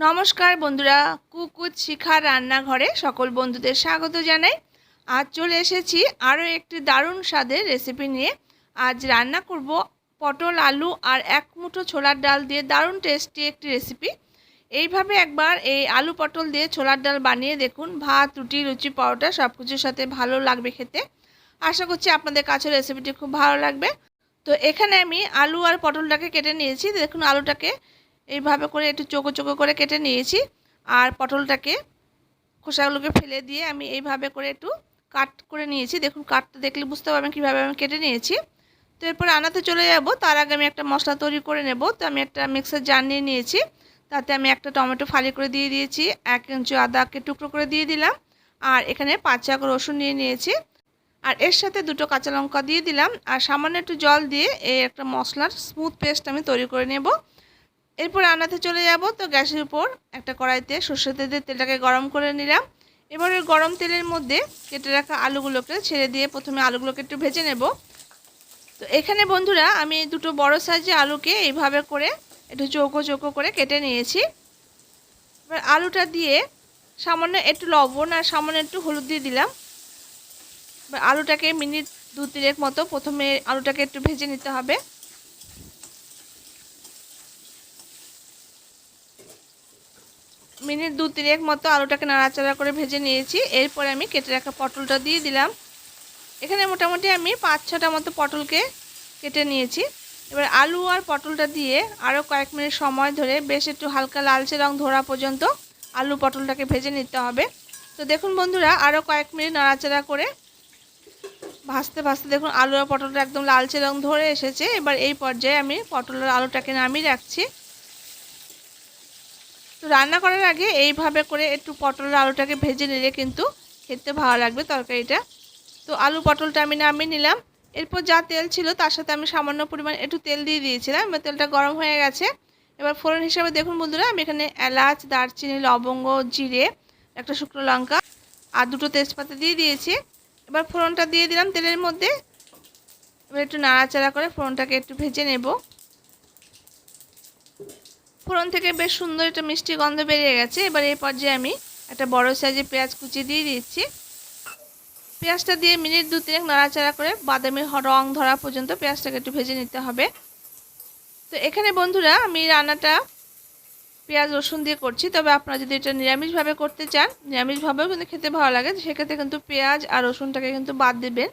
নমস্কার বন্ধুরা, কুকুর শিখার রান্নাঘরে সকল বন্ধুদের স্বাগত জানাই। আজ চলে এসেছি আরও একটি দারুণ স্বাদের রেসিপি নিয়ে। আজ রান্না করব পটল, আলু আর এক মুঠো ছোলার ডাল দিয়ে দারুণ টেস্টি একটি রেসিপি। এইভাবে একবার এই আলু পটল দিয়ে ছোলার ডাল বানিয়ে দেখুন। ভাত, রুটি, লুচি, পরোটা সব কিছুর সাথে ভালো লাগবে খেতে। আশা করছি আপনাদের কাছে রেসিপিটি খুব ভালো লাগবে। তো এখানে আমি আলু আর পটলটাকে কেটে নিয়েছি। দেখুন, আলুটাকে এইভাবে করে একটু চোখো চোখো করে কেটে নিয়েছি, আর পটলটাকে খোসাগুলোকে ফেলে দিয়ে আমি এইভাবে করে একটু কাট করে নিয়েছি। দেখুন, কাটটা দেখলে বুঝতে পারবেন কীভাবে আমি কেটে নিয়েছি। তো এরপর রান্নাতে চলে যাব। তার আগে আমি একটা মশলা তৈরি করে নেব। তো আমি একটা মিক্সার জার নিয়ে নিয়েছি, তাতে আমি একটা টমেটো ফালি করে দিয়ে দিয়েছি, 1 ইঞ্চি আদাকে টুকরো করে দিয়ে দিলাম, আর এখানে 5 চাক রসুন নিয়ে নিয়েছি, আর এর সাথে 2টো কাঁচা লঙ্কা দিয়ে দিলাম, আর সামান্য একটু জল দিয়ে এই একটা মশলার স্মুথ পেস্ট আমি তৈরি করে নেব। এরপর রান্নাতে চলে যাব। তো গ্যাসের উপর একটা কড়াইতে সর্ষের তেল দিয়ে তেলটাকে গরম করে নিলাম। এবারে গরম তেলের মধ্যে কেটে রাখা আলুগুলোকে ছেড়ে দিয়ে প্রথমে আলুগুলোকে একটু ভেজে নেব। তো এখানে বন্ধুরা আমি 2টো বড় সাইজের আলুকে এইভাবে করে একটু চৌকো চৌকো করে কেটে নিয়েছি। এবার আলুটা দিয়ে সামান্য একটু লবণ আর সামান্য একটু হলুদ দিয়ে দিলাম। এবার আলুটাকে মিনিট 2-3 মতো প্রথমে আলুটাকে একটু ভেজে নিতে হবে। মিনিট 2-3 মতো আলুটাকে নাড়াচাড়া করে ভেজে নিয়েছি। এরপরে আমি কেটে রাখা পটলটা দিয়ে দিলাম। এখানে মোটামুটি আমি 5-6টা মতো পটলকে কেটে নিয়েছি। এবার আলু আর পটলটা দিয়ে আরও কয়েক মিনিট সময় ধরে বেশ একটু হালকা লালচে রং ধরা পর্যন্ত আলু পটলটাকে ভেজে নিতে হবে। তো দেখুন বন্ধুরা, আরও কয়েক মিনিট নাড়াচাড়া করে ভাজতে ভাজতে দেখুন আলু আর পটলটা একদম লালচে রং ধরে এসেছে। এবার এই পর্যায়ে আমি পটল আর আলুটাকে নামিয়ে রাখছি। তো রান্না করার আগে এইভাবে করে একটু পটল আলুটাকে ভেজে নিলে কিন্তু খেতে ভালো লাগবে তরকারিটা। তো আলু পটলটা আমি নামিয়ে নিলাম। এরপর যা তেল ছিল তার সাথে আমি সামান্য পরিমাণ একটু তেল দিয়ে দিয়েছিলাম। এবার তেলটা গরম হয়ে গেছে। এবার ফোড়ন হিসাবে দেখুন বন্ধুরা, আমি এখানে এলাচ, দারচিনি, লবঙ্গ, জিরে, একটা শুকনো লঙ্কা আর 2টো তেজপাতা দিয়ে দিয়েছি। এবার ফোড়নটা দিয়ে দিলাম তেলের মধ্যে। এবার একটু নাড়াচাড়া করে ফোড়নটাকে একটু ভেজে নেব। ফোড়ন থেকে বেশ সুন্দর একটা মিষ্টি গন্ধ বেরিয়ে গেছে। এবার এই পর্যায়ে আমি একটা বড় সাইজের পেঁয়াজ কুচি দিয়ে দিচ্ছি। পেঁয়াজটা দিয়ে মিনিট 2-3 নাড়াচাড়া করে বাদামি রং ধরা পর্যন্ত পেঁয়াজটাকে একটু ভেজে নিতে হবে। তো এখানে বন্ধুরা আমি রান্নাটা পেঁয়াজ রসুন দিয়ে করছি, তবে আপনারা যদি এটা নিরামিষভাবে করতে চান, নিরামিষভাবেও কিন্তু খেতে ভালো লাগে, সেক্ষেত্রে কিন্তু পেঁয়াজ আর রসুনটাকে কিন্তু বাদ দেবেন।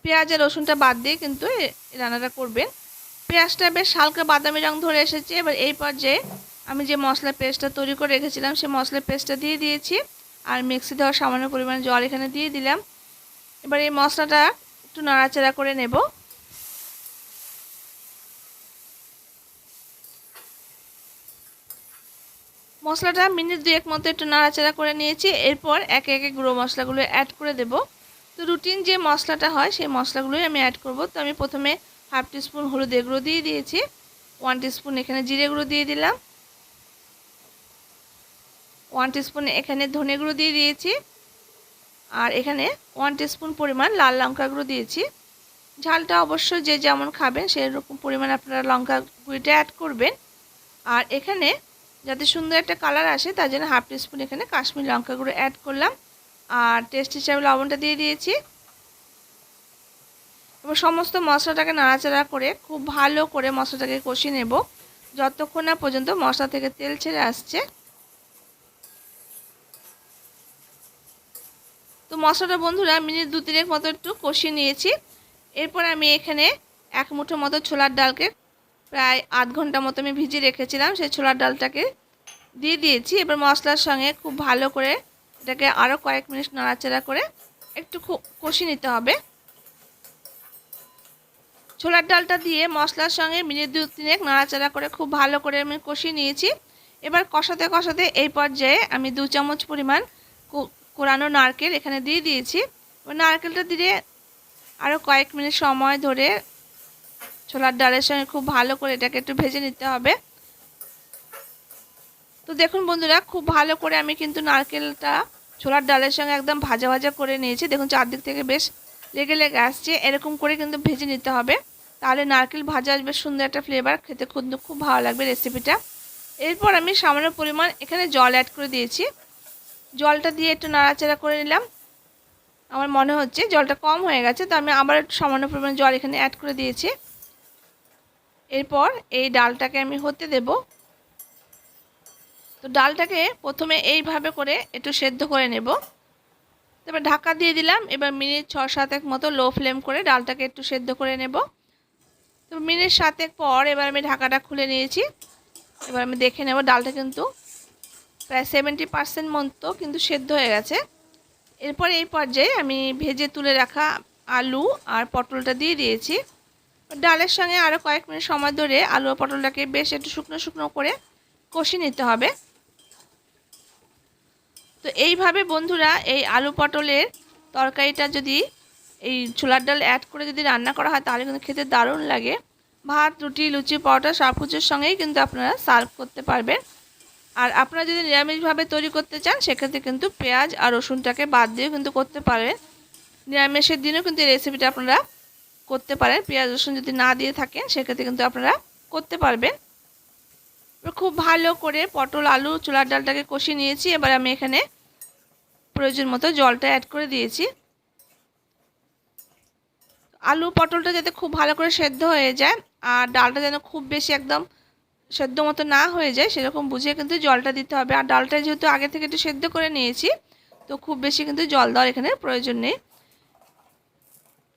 পেঁয়াজ আর রসুনটা বাদ দিয়ে কিন্তু এই রান্নাটা করবেন। পেঁয়াজটা বেশ হালকা বাদামি রং ধরে এসেছে। এবার এই পর্যায়ে আমি যে মশলা পেস্টটা তৈরি করে রেখেছিলাম সেই মশলা পেস্টটা দিয়ে দিয়েছি, আর মিক্সি দেওয়ার সামান্য পরিমাণে জল এখানে দিয়ে দিলাম। এবার এই মশলাটা একটু নাড়াচাড়া করে নেব। মশলাটা মিনিট 2 মতো একটু নাড়াচাড়া করে নিয়েছি। এরপর একে একে গুঁড়ো মশলাগুলো অ্যাড করে দেব। তো রুটিন যে মশলাটা হয় সেই মশলাগুলোই আমি অ্যাড করব। তো আমি প্রথমে 1/2 টিস্পুন হলুদের গুঁড়ো দিয়ে দিয়েছি, 1 টিস্পুন এখানে জিরে গুঁড়ো দিয়ে দিলাম, 1 টিস্পুন এখানে ধনে গুঁড়ো দিয়ে দিয়েছি, আর এখানে 1 টিস্পুন পরিমাণ লাল লঙ্কা গুঁড়ো দিয়েছি। ঝালটা অবশ্য যে যেমন খাবেন সেই রকম পরিমাণ আপনারা লঙ্কা গুঁড়িটা অ্যাড করবেন। আর এখানে যাতে সুন্দর একটা কালার আসে তার জন্য 1/2 টিস্পুন এখানে কাশ্মীরি লঙ্কা গুঁড়ো অ্যাড করলাম, আর টেস্ট হিসাবে লবণটা দিয়ে দিয়েছি। এবার সমস্ত মশলাটাকে নাড়াচাড়া করে খুব ভালো করে মশলাটাকে কষিয়ে নেব যতক্ষণ না পর্যন্ত মশলা থেকে তেল ছেড়ে আসছে। তো মশলাটা বন্ধুরা মিনিট 2-3 মতো একটু কষিয়ে নিয়েছি। এরপর আমি এখানে 1 মুঠো মতো ছোলার ডালকে প্রায় আধ ঘন্টা মতো আমি ভিজিয়ে রেখেছিলাম, সেই ছোলার ডালটাকে দিয়ে দিয়েছি। এবার মশলার সঙ্গে খুব ভালো করে এটাকে আরও কয়েক মিনিট নাড়াচাড়া করে একটু কষিয়ে নিতে হবে। ছোলার ডালটা দিয়ে মশলার সঙ্গে মিনিট 2-3 নাড়াচাড়া করে খুব ভালো করে আমি কষিয়ে নিয়েছি। এবার কষাতে কষাতে এই পর্যায়ে আমি 2 চামচ পরিমাণ কোরানো নারকেল এখানে দিয়ে দিয়েছি। নারকেলটা দিয়ে আরও কয়েক মিনিট সময় ধরে ছোলার ডালের সঙ্গে খুব ভালো করে এটাকে একটু ভেজে নিতে হবে। তো দেখুন বন্ধুরা, খুব ভালো করে আমি কিন্তু নারকেলটা ছোলার ডালের সঙ্গে একদম ভাজা ভাজা করে নিয়েছি। দেখুন চারদিক থেকে বেশ লেগে লেগে আসছে, এরকম করে কিন্তু ভেজে নিতে হবে, তাহলে নারকেল ভাজা আসবে সুন্দর একটা ফ্লেভার, খেতে খুব ভালো লাগবে রেসিপিটা। এরপর আমি সামান্য পরিমাণ এখানে জল অ্যাড করে দিয়েছি। জলটা দিয়ে একটু নাড়াচাড়া করে নিলাম। আমার মনে হচ্ছে জলটা কম হয়ে গেছে, তো আমি আবার একটু সামান্য পরিমাণ জল এখানে অ্যাড করে দিয়েছি। এরপর এই ডালটাকে আমি হতে দেব। তো ডালটাকে প্রথমে এইভাবে করে একটু সেদ্ধ করে নেব। তারপর ঢাকা দিয়ে দিলাম। এবার মিনিট 6-7 মতো লো ফ্লেম করে ডালটাকে একটু সেদ্ধ করে নেব। তো মিনিট 7 পর এবার আমি ঢাকাটা খুলে নিয়েছি। এবার আমি দেখে নেব ডালটা কিন্তু প্রায় 70% মতো কিন্তু সেদ্ধ হয়ে গেছে। এরপর এই পর্যায়ে আমি ভেজে তুলে রাখা আলু আর পটলটা দিয়ে দিয়েছি। ডালের সঙ্গে আরও কয়েক মিনিট সময় ধরে আলু আর পটলটাকে বেশ একটু শুকনো শুকনো করে কষিয়ে নিতে হবে। তো এইভাবে বন্ধুরা এই আলু পটলের তরকারিটা যদি এই ছোলার ডাল অ্যাড করে যদি রান্না করা হয় তাহলে কিন্তু খেতে দারুণ লাগে। ভাত, রুটি, লুচি, পরোটা সব কিছুর সঙ্গেই কিন্তু আপনারা সার্ভ করতে পারবেন। আর আপনারা যদি নিরামিষভাবে তৈরি করতে চান সেক্ষেত্রে কিন্তু পেঁয়াজ আর রসুনটাকে বাদ দিয়েও কিন্তু করতে পারেন। নিরামিষের দিনেও কিন্তু এই রেসিপিটা আপনারা করতে পারেন। পেঁয়াজ রসুন যদি না দিয়ে থাকেন সেক্ষেত্রে কিন্তু আপনারা করতে পারবেন। খুব ভালো করে পটল, আলু, ছোলার ডালটাকে কষিয়ে নিয়েছি। এবার আমি এখানে প্রয়োজন মতো জলটা অ্যাড করে দিয়েছি। আলু পটলটা যাতে খুব ভালো করে সেদ্ধ হয়ে যায় আর ডালটা যেন খুব বেশি একদম সেদ্ধ মতো না হয়ে যায় সেরকম বুঝে কিন্তু জলটা দিতে হবে। আর ডালটা যেহেতু আগে থেকে একটু সেদ্ধ করে নিয়েছি তো খুব বেশি কিন্তু জল দেওয়ার এখানে প্রয়োজন নেই।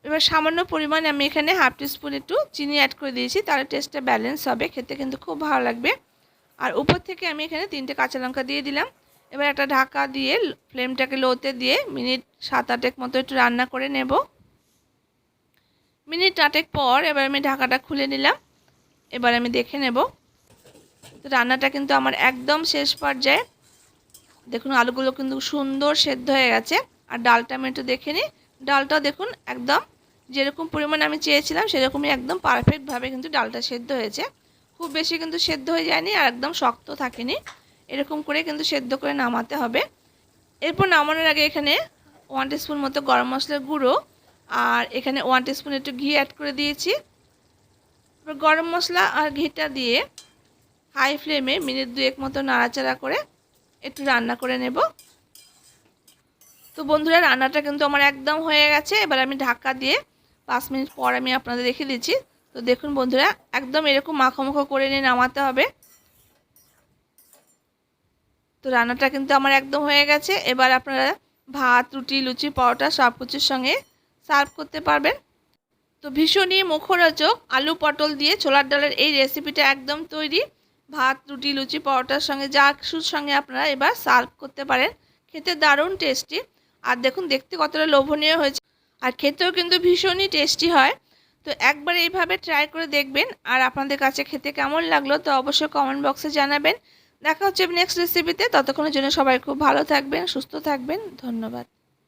এবার সামান্য পরিমাণে আমি এখানে হাফ টিস্পুন একটু চিনি অ্যাড করে দিয়েছি, তাহলে টেস্টটা ব্যালেন্স হবে, খেতে কিন্তু খুব ভালো লাগবে। আর উপর থেকে আমি এখানে 3টে কাঁচা লঙ্কা দিয়ে দিলাম। এবার একটা ঢাকা দিয়ে ফ্লেমটাকে লোতে দিয়ে মিনিট 7-8 মতো একটু রান্না করে নেব। মিনিট 8 পর এবার আমি ঢাকাটা খুলে নিলাম। এবার আমি দেখে নেব। তো রান্নাটা কিন্তু আমার একদম শেষ পর্যায়ে। দেখুন আলুগুলো কিন্তু সুন্দর সেদ্ধ হয়ে গেছে। আর ডালটা আমি একটু দেখে নিই। ডালটাও দেখুন একদম যেরকম পরিমাণ আমি চেয়েছিলাম সেরকমই একদম পারফেক্টভাবে কিন্তু ডালটা সেদ্ধ হয়েছে। খুব বেশি কিন্তু সেদ্ধ হয়ে যায়নি আর একদম শক্ত থাকেনি। এরকম করে কিন্তু সেদ্ধ করে নামাতে হবে। এরপর নামানোর আগে এখানে 1 টিস্পুন মতো গরম মশলার গুঁড়ো আর এখানে 1 টিস্পুন একটু ঘি অ্যাড করে দিয়েছি। এবার গরম মশলা আর ঘিটা দিয়ে হাই ফ্লেমে মিনিট 2 মতো নাড়াচাড়া করে একটু রান্না করে নেব। তো বন্ধুরা রান্নাটা কিন্তু আমার একদম হয়ে গেছে। এবার আমি ঢাকা দিয়ে 5 মিনিট পর আমি আপনাদের রেখে দিচ্ছি। তো দেখুন বন্ধুরা একদম এরকম মাখো মাখো করে নিয়ে নামাতে হবে। তো রান্নাটা কিন্তু আমার একদম হয়ে গেছে। এবার আপনারা ভাত, রুটি, লুচি, পরোটা সব কিছুর সঙ্গে সার্ভ করতে পারবেন। তো ভীষণই মুখরোচক আলু পটল দিয়ে ছোলার ডালের এই রেসিপিটা একদম তৈরি। ভাত, রুটি, লুচি, পরোটার সঙ্গে যা কিছুর সঙ্গে আপনারা এবার সার্ভ করতে পারেন। খেতে দারুণ টেস্টি। আর দেখুন দেখতে কতটা লোভনীয় হয়েছে আর খেতেও কিন্তু ভীষণই টেস্টি হয়। তো একবার এইভাবে ট্রাই করে দেখবেন। আর আপনাদের কাছে খেতে কেমন লাগলো তো অবশ্যই কমেন্ট বক্সে জানাবেন। দেখা হচ্ছে নেক্সট রেসিপিতে। ততক্ষণের জন্য সবাই খুব ভালো থাকবেন, সুস্থ থাকবেন। ধন্যবাদ।